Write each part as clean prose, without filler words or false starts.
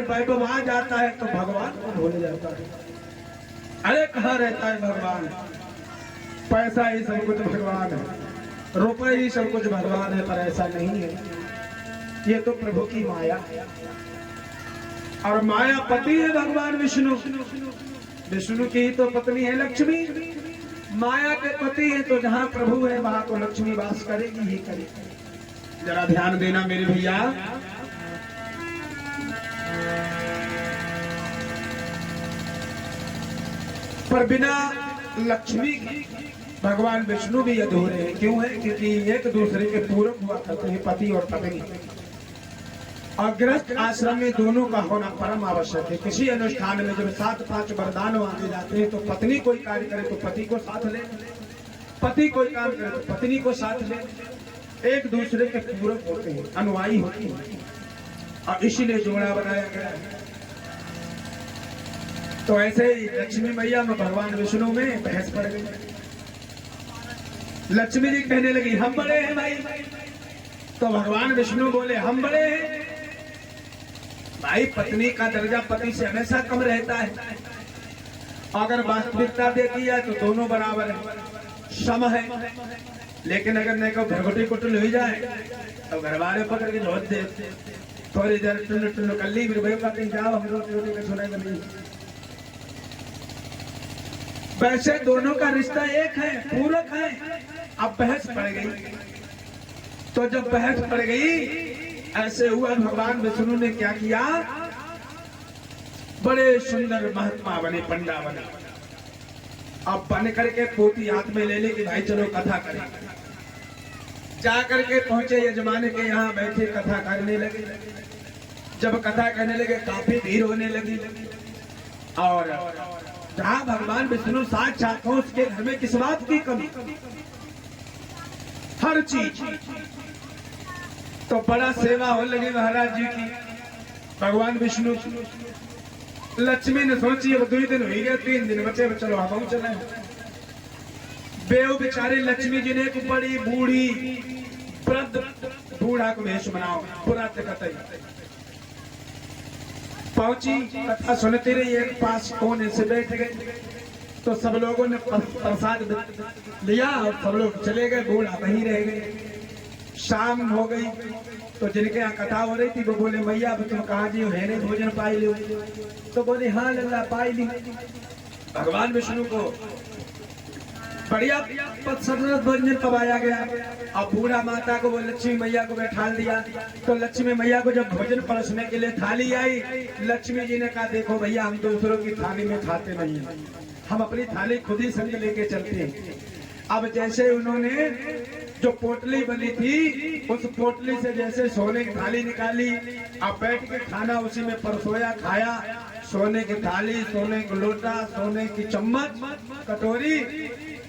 वैभव आ जाता है तो भगवान को भूल जाता है। अरे कहाँ रहता है भगवान? पैसा ही सब कुछ भगवान है, रुपए ही सब कुछ भगवान है, पर ऐसा नहीं है। ये तो प्रभु की माया है, और माया पति है भगवान विष्णु। विष्णु की तो पत्नी है लक्ष्मी, माया के पति है, तो जहाँ प्रभु है वहां तो लक्ष्मी वास करेगी ही करेगी। जरा ध्यान देना मेरे भैया। पर बिना लक्ष्मी भगवान विष्णु भी अधूरे हैं। क्यों है? क्योंकि एक दूसरे के पूरक हुआ करते हैं, पति और पत्नी। और गृहस्थ आश्रम में दोनों का होना परम आवश्यक है। किसी अनुष्ठान में जब 7-5 वरदान मांगे जाते हैं तो पत्नी कोई कार्य करे तो पति को साथ ले, पति कोई काम करे तो पत्नी को साथ ले। एक दूसरे के पूरक होते हैं, अनुयायी होते हैं, और इसीलिए जोड़ा बनाया गया है। तो ऐसे ही लक्ष्मी मैया में भगवान विष्णु में बहस पड़ गई। लक्ष्मी जी कहने लगी हम बड़े हैं भाई, तो भगवान विष्णु बोले हम बड़े हैं भाई। पत्नी का दर्जा पति से हमेशा कम रहता है। अगर वास्तविकता देखी जाए तो दोनों बराबर है, सम है। लेकिन अगर नहीं को भरगोटी कुटुल हो जाए तो घर वाले पकड़ के जोत दे, थोड़ी देर टुन टुन कर ली, फिर भाई का कहीं जाओ हम रोटी रोटी का सुनाई नहीं। वैसे दोनों का रिश्ता एक है, पूरक है। अब बहस पड़ गई, तो जब बहस पड़ गई ऐसे हुआ, भगवान विष्णु ने क्या किया, बड़े सुंदर महात्मा बने, पंडा बने। अब बन करके पोती हाथ में ले लेके भाई चलो कथा करें। जा करके पहुंचे यजमान के यहाँ, बैठे कथा करने लगे। जब कथा करने लगे काफी भीड़ होने लगी, और जहाँ भगवान विष्णु साक्षात हो उसके घर में किस बात की कमी? हर चीज। तो बड़ा सेवा हो लगी महाराज जी की, भगवान विष्णु। लक्ष्मी ने सोची अब 2 दिन हो गए, 3 दिन बचे, चलो हम चले। बेव बेचारे लक्ष्मी जी ने एक बड़ी बूढ़ी वृद्ध बूढ़ा को वेश बनाओ, पूरा कतई पहुंची, कथा सुनती रही। एक पास कोने से बैठ गए, तो सब लोगों ने प्रसाद लिया और सब लोग चले गए, बूढ़ा वहीं रह गए। शाम हो गई तो जिनके यहाँ कथा हो रही थी वो बोले मैया अब तुम कहाँ जी हो, है नहीं भोजन पाई लो? तो बोले हाँ लल्ला पाई ली। भगवान विष्णु को बढ़िया भोजन पवाया गया। अब बूढ़ा माता को वो लक्ष्मी मैया को बैठा दिया। तो लक्ष्मी मैया को जब भोजन परोसने के लिए थाली आई, लक्ष्मी जी ने कहा देखो भैया हम दूसरों की थाली में खाते नहीं, हम अपनी थाली खुद ही संग लेके चलते हैं। अब जैसे उन्होंने जो पोटली बनी थी उस पोटली से जैसे सोने की थाली निकाली, अब बैठ के खाना उसी में परसोया, खाया। सोने की थाली, सोने का लोटा, सोने की चम्मच, कटोरी।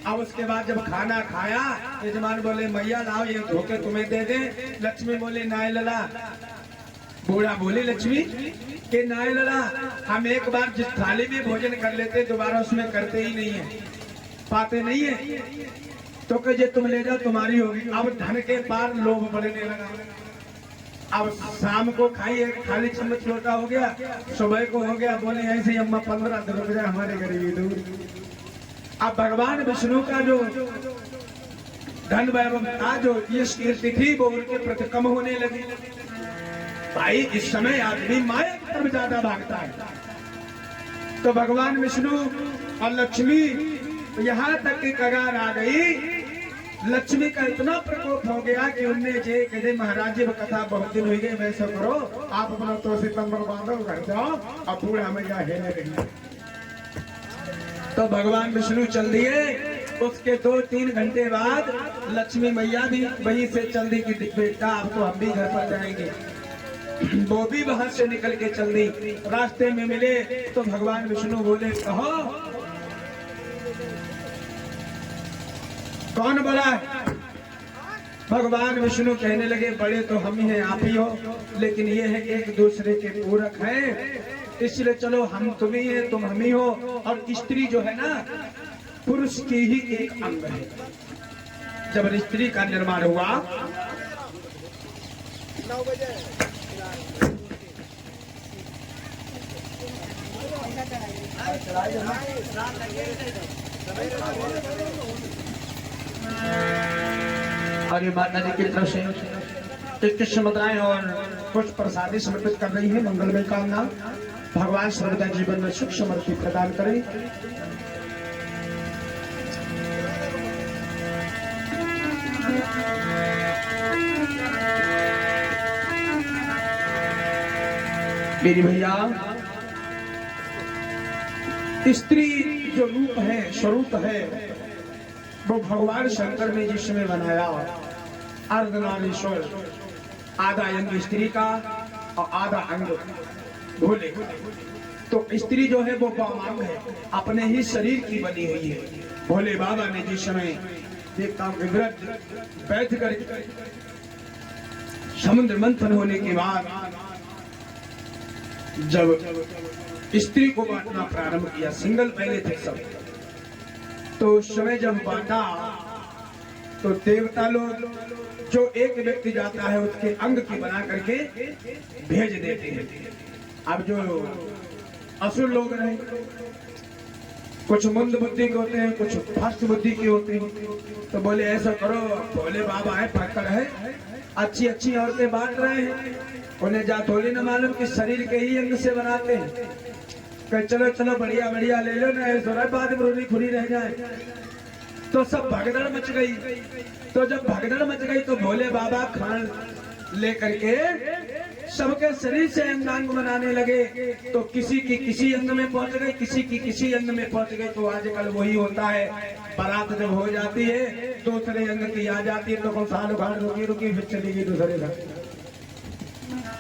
अब उसके बाद जब खाना खाया, यजमान बोले मैया लाओ ये धोके तुम्हें दे दे। लक्ष्मी बोली नाय लला। बूढ़ा बोली लक्ष्मी के नाय लला, हम एक बार जिस थाली में भोजन कर लेते दोबारा उसमें करते ही नहीं है, पाते नहीं है। तो कहे तुम ले जाओ तुम्हारी होगी। अब धन के पार लोभ बढ़ने लगा। अब शाम को खाई एक खाली चम्मच लोटा हो गया, सुबह को हो गया। बोले ऐसे ही अम्मा 15 दिन रुक जाए हमारे गरीबी दूर। अब भगवान विष्णु का जो धन वैभव था, जो यश कीर्ति थी, वो उनके प्रति कम होने लगी। भाई इस समय आदमी माया की तरफ ज्यादा भागता है। तो भगवान विष्णु और लक्ष्मी यहाँ तक की कगार आ गई। लक्ष्मी का इतना प्रकोप हो गया कि उनने जे कहते महाराज जी कथा बहुत दिन हुई गई, वैसा करो आप अपना तो सितंबर बांधो घर जाओ, अब बूढ़ा मैया है नहीं। तो भगवान विष्णु चल दिए। उसके 2-3 घंटे बाद लक्ष्मी मैया भी वहीं से चल दी कि बेटा अब तो हम भी घर पर जाएंगे। वो भी वहां से निकल के चल दी। रास्ते में मिले तो भगवान विष्णु बोले कहो कौन बड़ा है? भगवान विष्णु कहने लगे बड़े तो हम ही हैं, आप ही हो, लेकिन ये है एक दूसरे के पूरक हैं, इसलिए चलो हम तुम ही है, तुम हम ही हो। और स्त्री जो है ना पुरुष की ही एक अंग है। जब स्त्री का निर्माण हुआ 9 बजे और ये माता जी की तरफ से 21 मुद्राएं और कुछ प्रसादी समर्पित कर रही है। मंगलमय कामना भगवान सर्वदा जीवन में सुख समृद्धि प्रदान करें। मेरी भैया, स्त्री जो रूप है, स्वरूप है, वो भगवान शंकर ने जिसमें बनाया अर्धनारीश्वर, आधा अंग स्त्री का और आधा अंग भोले। तो स्त्री जो है वो वामांग है, अपने ही शरीर की बनी हुई है। भोले बाबा ने जिस समय देखता हूं व्रत बैठ कर समुद्र मंथन होने के बाद जब स्त्री को बांटना प्रारंभ किया, सिंगल पहले थे सब, तो उस समय जब बांटा तो देवता लोग जो एक व्यक्ति जाता है उसके अंग की बना करके भेज देते हैं। अब जो असुर लोग रहे, कुछ मंद बुद्धि के होते हैं, कुछ फस्त बुद्धि के होते हैं, तो बोले ऐसा करो, भोले बाबा है, फक्कर है, अच्छी अच्छी औरतें बांट रहे हैं, उन्हें जा थोड़ी न मालूम कि शरीर के ही अंग से बनाते हैं। कहे चलो चलो बढ़िया बढ़िया ले लो ना, ऐसा बाद में रोनी खुरी रह जाए। तो सब भगदड़ मच गई। तो जब भगदड़ मच गई तो भोले बाबा खान लेकर के सबके शरीर से अंगांग बनाने लगे। तो किसी की किसी अंग में पहुंच गए, किसी की किसी अंग में पहुंच गए। तो आजकल वही होता है, बारात जब हो जाती है दूसरे अंग की आ जाती है, तो कौन साल उखाड़ रुकी रुकी फिर चलेगी दूसरे घर।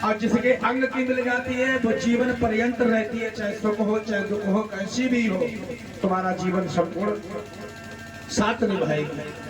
और जिसके अंग की मिल जाती है वो जीवन पर्यंत रहती है, चाहे सुख हो चाहे दुख हो, कैसी भी हो, तुम्हारा जीवन संपूर्ण साथ निभाएगी।